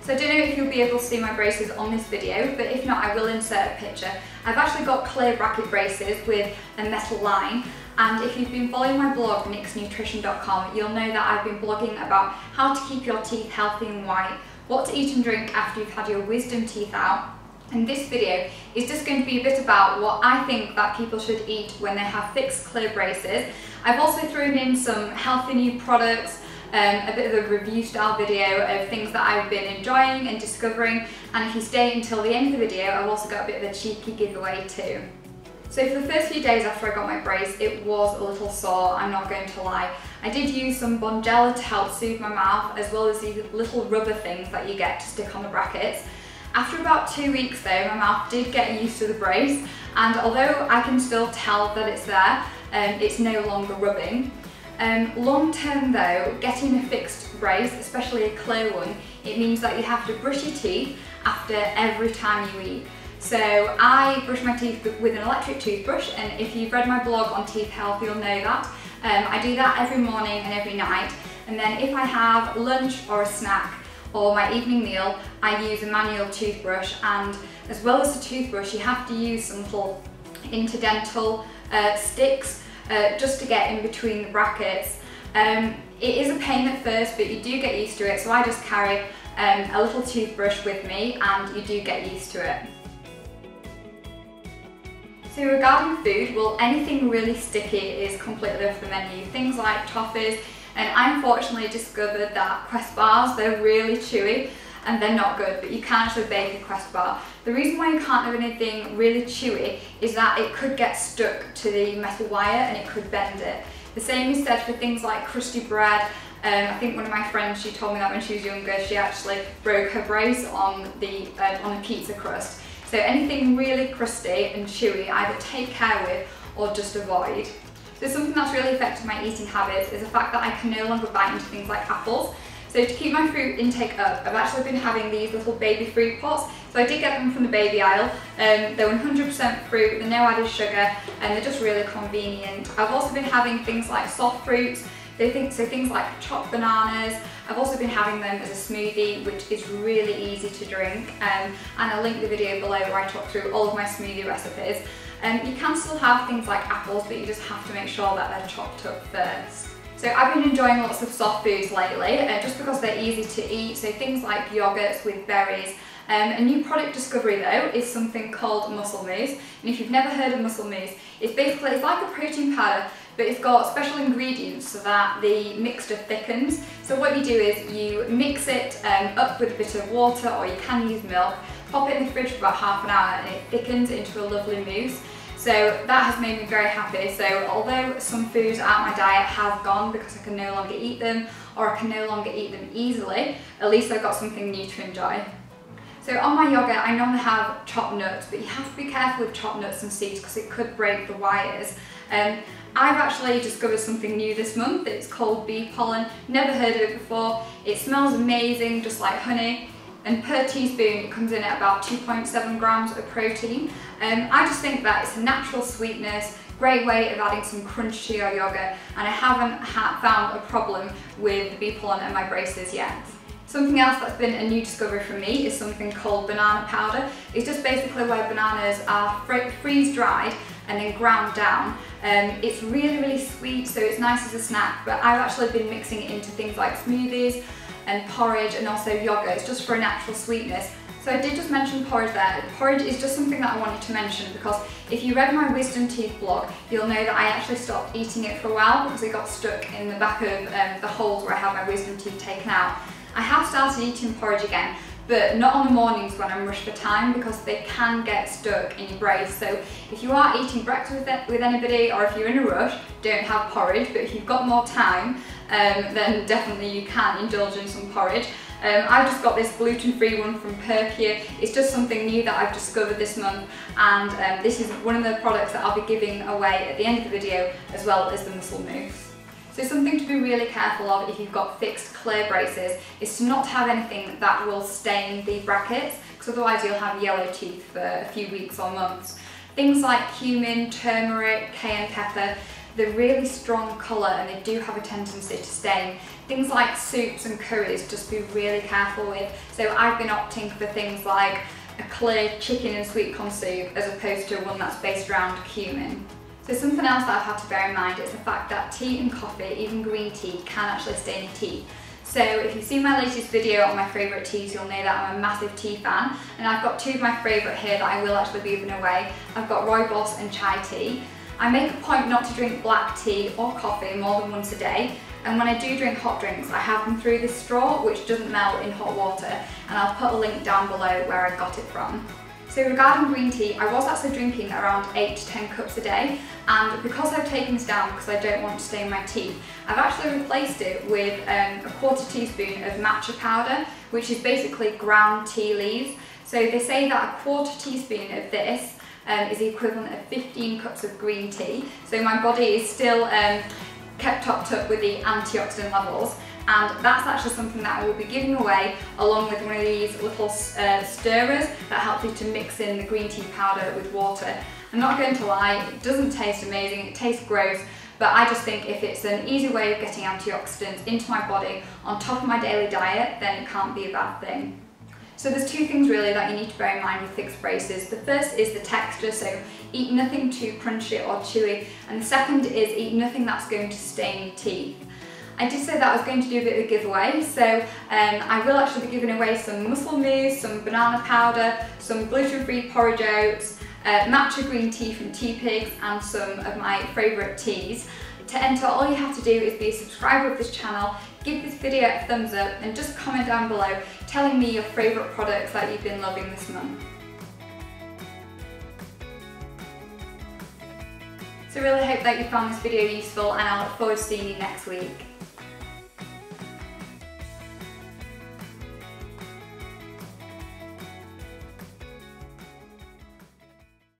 So I don't know if you'll be able to see my braces on this video, but if not, I will insert a picture. I've actually got clear bracket braces with a metal line, and if you've been following my blog, nixnutrition.com, you'll know that I've been blogging about how to keep your teeth healthy and white, what to eat and drink after you've had your wisdom teeth out. And this video is just going to be a bit about what I think that people should eat when they have fixed clear braces. I've also thrown in some healthy new products, a bit of a review style video of things that I've been enjoying and discovering, and if you stay until the end of the video, I've also got a bit of a cheeky giveaway too. So for the first few days after I got my brace, it was a little sore, I'm not going to lie. I did use some Bonjela to help soothe my mouth, as well as these little rubber things that you get to stick on the brackets. After about 2 weeks though, my mouth did get used to the brace, and although I can still tell that it's there, it's no longer rubbing. Long term though, getting a fixed brace, especially a clear one, it means that you have to brush your teeth after every time you eat. So I brush my teeth with an electric toothbrush, and if you've read my blog on teeth health, you'll know that. I do that every morning and every night, and then if I have lunch or a snack or my evening meal, I use a manual toothbrush, and as well as the toothbrush, you have to use some little interdental sticks just to get in between the brackets. It is a pain at first, but you do get used to it, so I just carry a little toothbrush with me, and you do get used to it. So regarding food, well, anything really sticky is completely off the menu. Things like toffees, and I unfortunately discovered that Quest bars, they're really chewy and they're not good, but you can actually bake a Quest bar. The reason why you can't have anything really chewy is that it could get stuck to the metal wire and it could bend it. The same is said for things like crusty bread. I think one of my friends, she told me that when she was younger, she actually broke her brace on a pizza crust. So anything really crusty and chewy, either take care with or just avoid. So something that's really affected my eating habits is the fact that I can no longer bite into things like apples. So to keep my fruit intake up, I've actually been having these little baby fruit pots. So I did get them from the baby aisle. They're 100% fruit, they're no added sugar, and they're just really convenient. I've also been having things like soft fruits, so things like chopped bananas. I've also been having them as a smoothie, which is really easy to drink, and I'll link the video below where I talk through all of my smoothie recipes. You can still have things like apples, but you just have to make sure that they're chopped up first. So I've been enjoying lots of soft foods lately, just because they're easy to eat, so things like yogurts with berries. A new product discovery though is something called Muscle Mousse, and if you've never heard of Muscle Mousse, it's like a protein powder, but it's got special ingredients so that the mixture thickens. So what you do is you mix it up with a bit of water, or you can use milk, pop it in the fridge for about half an hour, and it thickens into a lovely mousse. So that has made me very happy. So although some foods out of my diet have gone because I can no longer eat them, or I can no longer eat them easily, at least I've got something new to enjoy. So on my yogurt, I normally have chopped nuts, but you have to be careful with chopped nuts and seeds because it could break the wires. I've actually discovered something new this month. It's called bee pollen. Never heard of it before. It smells amazing, just like honey. And per teaspoon, it comes in at about 2.7 grams of protein. I just think that it's a natural sweetness, great way of adding some crunch to your yogurt, and I haven't found a problem with the bee pollen and my braces yet. Something else that's been a new discovery for me is something called banana powder. It's just basically where bananas are freeze-dried and then ground down. It's really, really sweet, so it's nice as a snack, but I've actually been mixing it into things like smoothies and porridge, and also yogurts, just for a natural sweetness. So I did just mention porridge there. Porridge is just something that I wanted to mention because if you read my wisdom teeth blog, you'll know that I actually stopped eating it for a while because it got stuck in the back of the holes where I had my wisdom teeth taken out. I have started eating porridge again, but not on the mornings when I'm rushed for time because they can get stuck in your brace. So if you are eating breakfast with anybody, or if you're in a rush, don't have porridge, but if you've got more time, then definitely you can indulge in some porridge. I've just got this gluten-free one from Perkier. It's just something new that I've discovered this month, and this is one of the products that I'll be giving away at the end of the video, as well as the Muscle Mousse. So something to be really careful of if you've got fixed clear braces is to not have anything that will stain the brackets, because otherwise you'll have yellow teeth for a few weeks or months. Things like cumin, turmeric, cayenne pepper, they're really strong colour and they do have a tendency to stain. Things like soups and curries, just be really careful with. So I've been opting for things like a clear chicken and sweet corn soup as opposed to one that's based around cumin. So something else that I've had to bear in mind is the fact that tea and coffee, even green tea, can actually stain your teeth. So if you've seen my latest video on my favourite teas, you'll know that I'm a massive tea fan, and I've got two of my favourite here that I will actually be giving away. I've got rooibos and chai tea. I make a point not to drink black tea or coffee more than once a day, and when I do drink hot drinks, I have them through this straw which doesn't melt in hot water, and I'll put a link down below where I got it from. So regarding green tea, I was actually drinking around 8 to 10 cups a day, and because I've taken this down because I don't want to stain my teeth, I've actually replaced it with a 1/4 teaspoon of matcha powder, which is basically ground tea leaves. So they say that a 1/4 teaspoon of this is the equivalent of 15 cups of green tea. So my body is still kept topped up with the antioxidant levels, and that's actually something that I will be giving away along with one of these little stirrers that help you to mix in the green tea powder with water. I'm not going to lie, it doesn't taste amazing, it tastes gross, but I just think if it's an easy way of getting antioxidants into my body on top of my daily diet, then it can't be a bad thing. So there's two things really that you need to bear in mind with fixed braces. The first is the texture, so eat nothing too crunchy or chewy, and the second is eat nothing that's going to stain your teeth. I did say that I was going to do a bit of a giveaway, so I will actually be giving away some Muscle Mousse, some banana powder, some gluten-free porridge oats, matcha green tea from Tea Pigs, and some of my favourite teas. To enter, all you have to do is be a subscriber of this channel, give this video a thumbs up, and just comment down below telling me your favourite products that you've been loving this month. So I really hope that you found this video useful, and I look forward to seeing you next week.